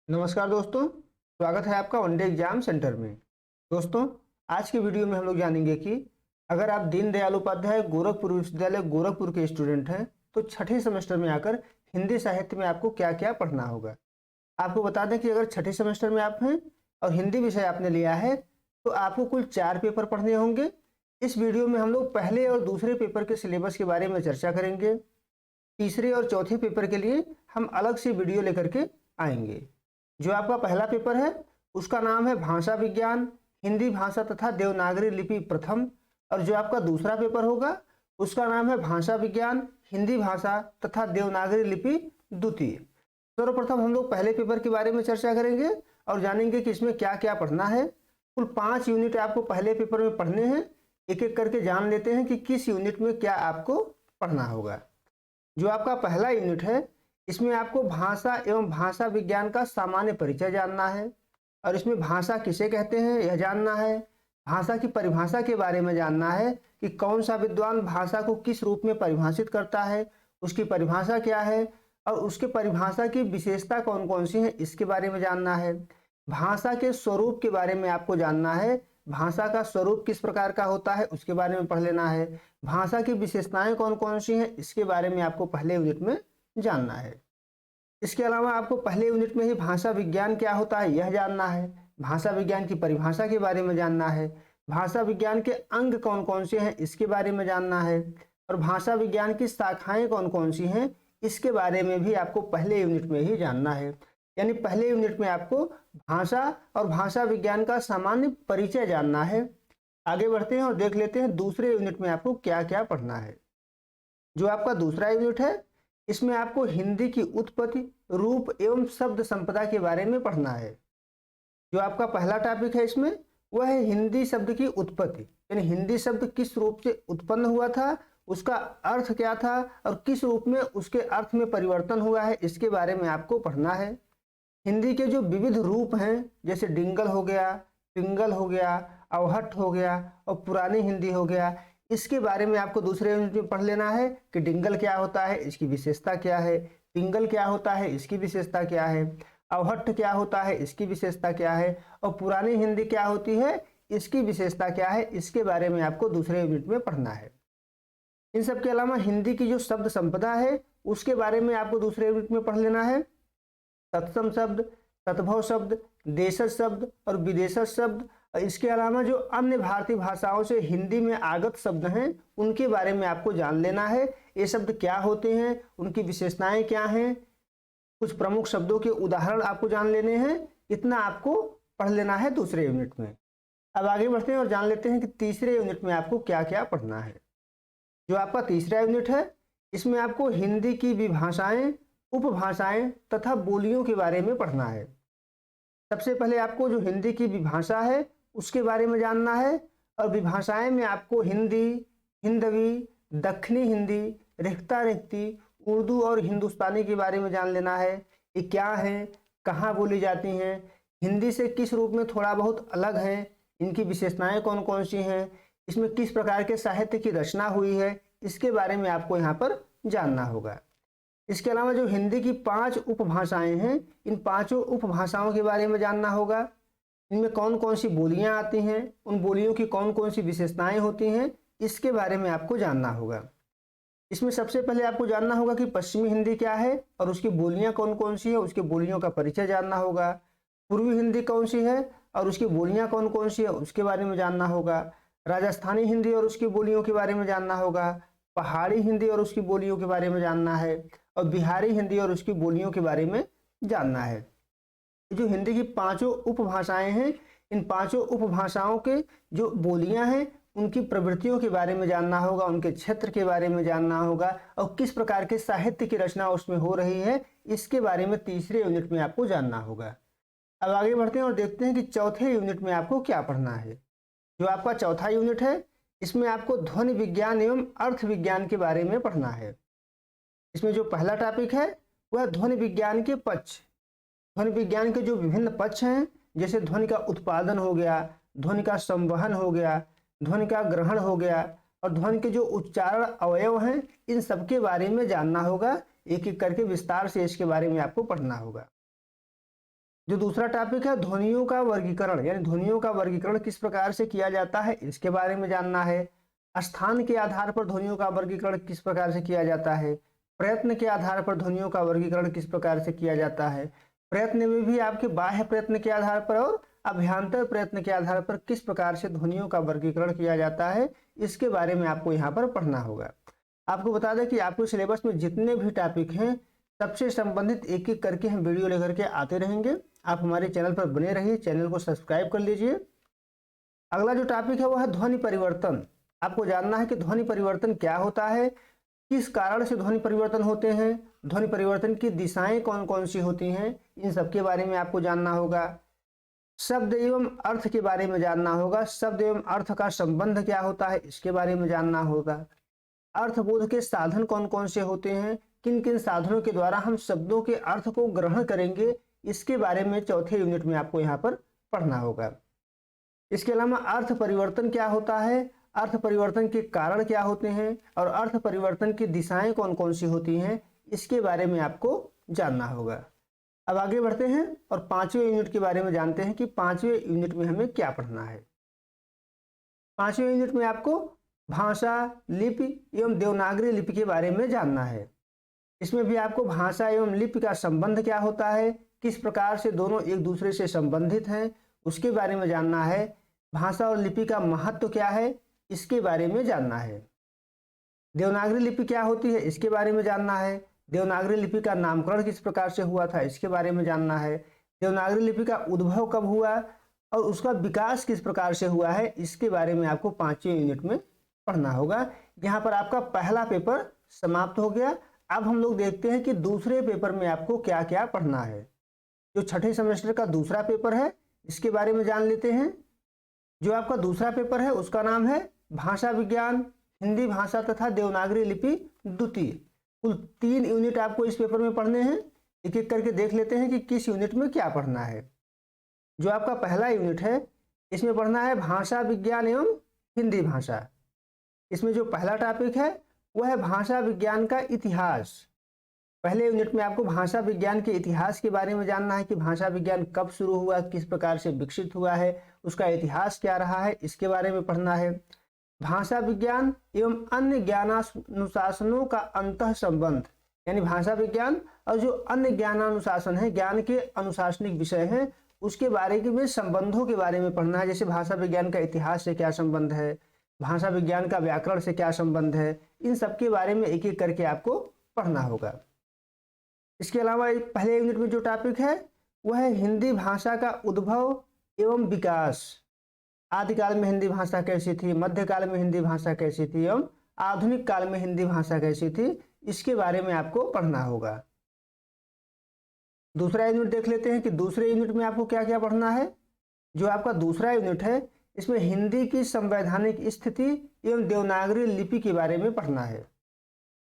नमस्कार दोस्तों, स्वागत है आपका वनडे एग्जाम सेंटर में। दोस्तों, आज के वीडियो में हम लोग जानेंगे कि अगर आप दीनदयाल उपाध्याय गोरखपुर विश्वविद्यालय गोरखपुर के स्टूडेंट हैं तो छठे सेमेस्टर में आकर हिंदी साहित्य में आपको क्या क्या पढ़ना होगा। आपको बता दें कि अगर छठे सेमेस्टर में आप हैं और हिंदी विषय आपने लिया है तो आपको कुल 4 पेपर पढ़ने होंगे। इस वीडियो में हम लोग पहले और दूसरे पेपर के सिलेबस के बारे में चर्चा करेंगे। तीसरे और चौथे पेपर के लिए हम अलग से वीडियो लेकर के आएंगे। जो आपका पहला पेपर है उसका नाम है भाषा विज्ञान, हिंदी भाषा तथा देवनागरी लिपि प्रथम, और जो आपका दूसरा पेपर होगा उसका नाम है भाषा विज्ञान, हिंदी भाषा तथा देवनागरी लिपि द्वितीय। सर्वप्रथम हम लोग पहले पेपर के बारे में चर्चा करेंगे और जानेंगे कि इसमें क्या क्या पढ़ना है। कुल 5 यूनिट आपको पहले पेपर में पढ़ने हैं। एक एक करके जान लेते हैं कि किस यूनिट में क्या आपको पढ़ना होगा। जो आपका पहला यूनिट है इसमें आपको भाषा एवं भाषा विज्ञान का सामान्य परिचय जानना है और इसमें भाषा किसे कहते हैं यह जानना है। भाषा की परिभाषा के बारे में जानना है कि कौन सा विद्वान भाषा को किस रूप में परिभाषित करता है, उसकी परिभाषा क्या है और उसके परिभाषा की विशेषता कौन कौन सी है इसके बारे में जानना है। भाषा के स्वरूप के बारे में आपको जानना है, भाषा का स्वरूप किस प्रकार का होता है उसके बारे में पढ़ लेना है। भाषा की विशेषताएं कौन कौन सी हैं इसके बारे में आपको पहले यूनिट में जानना है। इसके अलावा आपको पहले यूनिट में ही भाषा विज्ञान क्या होता है यह जानना है, भाषा विज्ञान की परिभाषा के बारे में जानना है, भाषा विज्ञान के अंग कौन कौन से हैं इसके बारे में जानना है और भाषा विज्ञान की शाखाएं कौन कौन सी हैं इसके बारे में भी आपको पहले यूनिट में ही जानना है। यानी पहले यूनिट में आपको भाषा और भाषा विज्ञान का सामान्य परिचय जानना है। आगे बढ़ते हैं और देख लेते हैं दूसरे यूनिट में आपको क्या क्या पढ़ना है। जो आपका दूसरा यूनिट है इसमें आपको हिंदी की उत्पत्ति, रूप एवं शब्द संपदा के बारे में पढ़ना है। जो आपका पहला टॉपिक है इसमें वह है हिंदी शब्द की उत्पत्ति, यानी हिंदी शब्द किस रूप से उत्पन्न हुआ था, उसका अर्थ क्या था और किस रूप में उसके अर्थ में परिवर्तन हुआ है इसके बारे में आपको पढ़ना है। हिंदी के जो विविध रूप हैं जैसे डिंगल हो गया, पिंगल हो गया, अवहट्ठ हो गया और पुरानी हिंदी हो गया, इसके बारे में आपको दूसरे यूनिट में पढ़ लेना है कि डिंगल क्या होता है, इसकी विशेषता क्या है, पिंगल क्या होता है, इसकी विशेषता क्या है, अवहट्ठ क्या होता है, इसकी विशेषता क्या है और पुरानी हिंदी क्या होती है, इसकी विशेषता क्या है, इसके बारे में आपको दूसरे यूनिट में पढ़ना है। इन सब के अलावा हिंदी की जो शब्द संपदा है उसके बारे में आपको दूसरे यूनिट में पढ़ लेना है। तत्सम शब्द, तत्भव शब्द, देशज शब्द और विदेशज शब्द, इसके अलावा जो अन्य भारतीय भाषाओं से हिंदी में आगत शब्द हैं उनके बारे में आपको जान लेना है। ये शब्द क्या होते हैं, उनकी विशेषताएं क्या हैं, कुछ प्रमुख शब्दों के उदाहरण आपको जान लेने हैं। इतना आपको पढ़ लेना है दूसरे यूनिट में। अब आगे बढ़ते हैं और जान लेते हैं कि तीसरे यूनिट में आपको क्या क्या पढ़ना है। जो आपका तीसरा यूनिट है इसमें आपको हिंदी की विभाषाएं, उपभाषाएं तथा बोलियों के बारे में पढ़ना है। सबसे पहले आपको जो हिंदी की विभाषा है उसके बारे में जानना है और विभाषाएं में आपको हिंदी, हिंदवी, दक्षिणी हिंदी, रिख्ता रिख्ती, उर्दू और हिंदुस्तानी के बारे में जान लेना है। ये क्या हैं, कहाँ बोली जाती हैं, हिंदी से किस रूप में थोड़ा बहुत अलग हैं, इनकी विशेषताएं कौन कौन सी हैं, इसमें किस प्रकार के साहित्य की रचना हुई है, इसके बारे में आपको यहाँ पर जानना होगा। इसके अलावा जो हिंदी की 5 उपभाषाएं हैं इन 5 उपभाषाओं के बारे में जानना होगा। इनमें कौन कौन सी बोलियां आती हैं, उन बोलियों की कौन कौन सी विशेषताएं होती हैं, इसके बारे में आपको जानना होगा। इसमें सबसे पहले आपको जानना होगा कि पश्चिमी हिंदी क्या है और उसकी बोलियां कौन कौन सी है, उसकी बोलियों का परिचय जानना होगा। पूर्वी हिंदी कौन सी है और उसकी बोलियां कौन कौन सी है उसके बारे में जानना होगा। राजस्थानी हिंदी और उसकी बोलियों के बारे में जानना होगा। पहाड़ी हिंदी और उसकी बोलियों के बारे में जानना है और बिहारी हिंदी और उसकी बोलियों के बारे में जानना है। जो हिंदी की 5 उपभाषाएं हैं इन 5 उपभाषाओं के जो बोलियां हैं उनकी प्रवृत्तियों के बारे में जानना होगा, उनके क्षेत्र के बारे में जानना होगा और किस प्रकार के साहित्य की रचना उसमें हो रही है इसके बारे में तीसरे यूनिट में आपको जानना होगा। अब आगे बढ़ते हैं और देखते हैं कि चौथे यूनिट में आपको क्या पढ़ना है। जो आपका चौथा यूनिट है इसमें आपको ध्वनि विज्ञान एवं अर्थ विज्ञान के बारे में पढ़ना है। इसमें जो पहला टॉपिक है वह ध्वनि विज्ञान के पक्ष, ध्वनि विज्ञान के जो विभिन्न पक्ष हैं जैसे ध्वनि का उत्पादन हो गया, ध्वनि का संवहन हो गया, ध्वनि का ग्रहण हो गया और ध्वनि के जो उच्चारण अवयव हैं इन सब के बारे में जानना होगा। एक एक करके विस्तार से इसके बारे में आपको पढ़ना होगा। जो दूसरा टॉपिक है ध्वनियों का वर्गीकरण, यानी ध्वनियों का वर्गीकरण किस प्रकार से किया जाता है इसके बारे में जानना है। स्थान के आधार पर ध्वनियों का वर्गीकरण किस प्रकार से किया जाता है। प्रयत्न के आधार पर ध्वनियों का वर्गीकरण किस प्रकार से किया जाता है। प्रयत्न में भी आपके बाह्य प्रयत्न के आधार पर और अभ्यंतर प्रयत्न के आधार पर किस प्रकार से ध्वनियों का वर्गीकरण किया जाता है, इसके बारे में आपको यहाँ पर पढ़ना होगा। आपको बता दें कि आपके सिलेबस में जितने भी टॉपिक हैं सबसे संबंधित एक एक करके हम वीडियो लेकर के आते रहेंगे। आप हमारे चैनल पर बने रहिए, चैनल को सब्सक्राइब कर लीजिए। अगला जो टॉपिक है वो है ध्वनि परिवर्तन। आपको जानना है कि ध्वनि परिवर्तन क्या होता है, किस कारण से ध्वनि परिवर्तन होते हैं, ध्वनि परिवर्तन की दिशाएं कौन कौन सी होती हैं, इन सब के बारे में आपको जानना होगा। शब्द एवं अर्थ के बारे में जानना होगा, शब्द एवं अर्थ का संबंध क्या होता है इसके बारे में जानना होगा। अर्थबोध के साधन कौन कौन से होते हैं, किन किन साधनों के द्वारा हम शब्दों के अर्थ को ग्रहण करेंगे, इसके बारे में चौथे यूनिट में आपको यहाँ पर पढ़ना होगा। इसके अलावा अर्थ परिवर्तन क्या होता है, अर्थ परिवर्तन के कारण क्या होते हैं और अर्थ परिवर्तन की दिशाएं कौन कौन सी होती हैं, इसके बारे में आपको जानना होगा। अब आगे बढ़ते हैं और पांचवें यूनिट के बारे में जानते हैं कि पांचवें यूनिट में हमें क्या पढ़ना है। पांचवें यूनिट में आपको भाषा, लिपि एवं देवनागरी लिपि के बारे में जानना है। इसमें भी आपको भाषा एवं लिपि का संबंध क्या होता है, किस प्रकार से दोनों एक दूसरे से संबंधित हैं, उसके बारे में जानना है। भाषा और लिपि का महत्व क्या है, इसके बारे में जानना है। देवनागरी लिपि क्या होती है, इसके बारे में जानना है। देवनागरी लिपि का नामकरण किस प्रकार से हुआ था, इसके बारे में जानना है। देवनागरी लिपि का उद्भव कब हुआ और उसका विकास किस प्रकार से हुआ है, इसके बारे में आपको पांचवें यूनिट में पढ़ना होगा। यहाँ पर आपका पहला पेपर समाप्त हो गया। अब हम लोग देखते हैं कि दूसरे पेपर में आपको क्या क्या पढ़ना है। जो छठे सेमेस्टर का दूसरा पेपर है इसके बारे में जान लेते हैं। जो आपका दूसरा पेपर है उसका नाम है भाषा विज्ञान, हिंदी भाषा तथा देवनागरी लिपि द्वितीय। कुल 3 यूनिट आपको इस पेपर में पढ़ने हैं। एक एक करके देख लेते हैं कि किस यूनिट में क्या पढ़ना है। जो आपका पहला यूनिट है इसमें पढ़ना है भाषा विज्ञान एवं हिंदी भाषा। इसमें जो पहला टॉपिक है वह है भाषा विज्ञान का इतिहास। पहले यूनिट में आपको भाषा विज्ञान के इतिहास के बारे में जानना है कि भाषा विज्ञान कब शुरू हुआ, किस प्रकार से विकसित हुआ है, उसका इतिहास क्या रहा है, इसके बारे में पढ़ना है। भाषा विज्ञान एवं अन्य ज्ञानानुशासनों का अंतः संबंध, यानी भाषा विज्ञान और जो अन्य ज्ञानानुशासन है, ज्ञान के अनुशासनिक विषय हैं, उसके बारे में संबंधों के बारे में पढ़ना है। जैसे भाषा विज्ञान का इतिहास से क्या संबंध है, भाषा विज्ञान का व्याकरण से क्या संबंध है, इन सब के बारे में एक एक करके आपको पढ़ना होगा। इसके अलावा पहले यूनिट में जो टॉपिक है वह है हिंदी भाषा का उद्भव एवं विकास। आदिकाल में हिंदी भाषा कैसी थी, मध्यकाल में हिंदी भाषा कैसी थी एवं आधुनिक काल में हिंदी भाषा कैसी थी, इसके बारे में आपको पढ़ना होगा। दूसरा यूनिट देख लेते हैं कि दूसरे यूनिट में आपको क्या क्या पढ़ना है। जो आपका दूसरा यूनिट है इसमें हिंदी की संवैधानिक स्थिति एवं देवनागरी लिपि के बारे में पढ़ना है।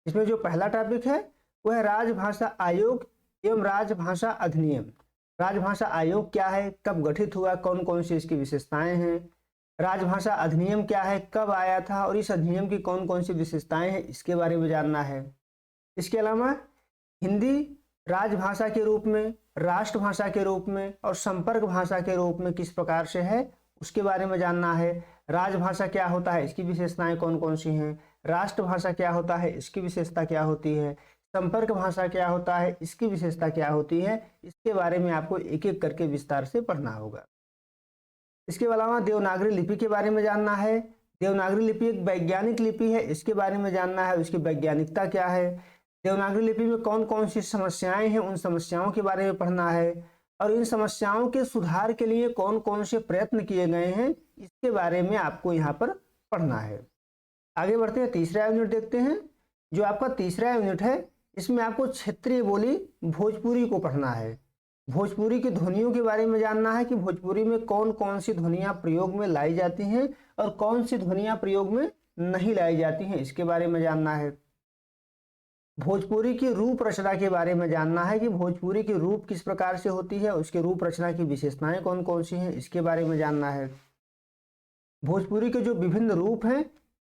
इसमें जो पहला टॉपिक है वह राजभाषा आयोग एवं राजभाषा अधिनियम। राजभाषा आयोग क्या है, कब गठित हुआ, कौन कौन सी इसकी विशेषताएं हैं। राजभाषा अधिनियम क्या है, कब आया था और इस अधिनियम की कौन कौन सी विशेषताएं हैं, इसके बारे में जानना है। इसके अलावा हिंदी राजभाषा के रूप में, राष्ट्रभाषा के रूप में और संपर्क भाषा के रूप में किस प्रकार से है, उसके बारे में जानना है। राजभाषा क्या होता है, इसकी विशेषताएं कौन कौन सी हैं। राष्ट्रभाषा क्या होता है, इसकी विशेषता क्या होती है। संपर्क भाषा क्या होता है, इसकी विशेषता क्या होती है, इसके बारे में आपको एक एक करके विस्तार से पढ़ना होगा। इसके अलावा देवनागरी लिपि के बारे में जानना है। देवनागरी लिपि एक वैज्ञानिक लिपि है, इसके बारे में जानना है, उसकी वैज्ञानिकता क्या है। देवनागरी लिपि में कौन कौन सी समस्याएं हैं, उन समस्याओं के बारे में पढ़ना है और इन समस्याओं के सुधार के लिए कौन कौन से प्रयत्न किए गए हैं, इसके बारे में आपको यहाँ पर पढ़ना है। आगे बढ़ते हैं, तीसरा यूनिट देखते हैं। जो आपका तीसरा यूनिट है इसमें आपको क्षेत्रीय बोली भोजपुरी को पढ़ना है। भोजपुरी की ध्वनियों के बारे में जानना है कि भोजपुरी में कौन कौन सी ध्वनियाँ प्रयोग में लाई जाती हैं और कौन सी ध्वनियाँ प्रयोग में नहीं लाई जाती हैं, इसके बारे में जानना है। भोजपुरी की रूप रचना के बारे में जानना है कि भोजपुरी की रूप किस प्रकार से होती है, उसके रूप रचना की विशेषताएं कौन कौन सी हैं, इसके बारे में जानना है। भोजपुरी के जो विभिन्न रूप हैं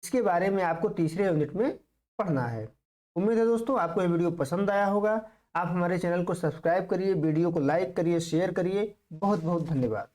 इसके बारे में आपको तीसरे यूनिट में पढ़ना है। उम्मीद है दोस्तों आपको ये वीडियो पसंद आया होगा। आप हमारे चैनल को सब्सक्राइब करिए, वीडियो को लाइक करिए, शेयर करिए। बहुत बहुत धन्यवाद।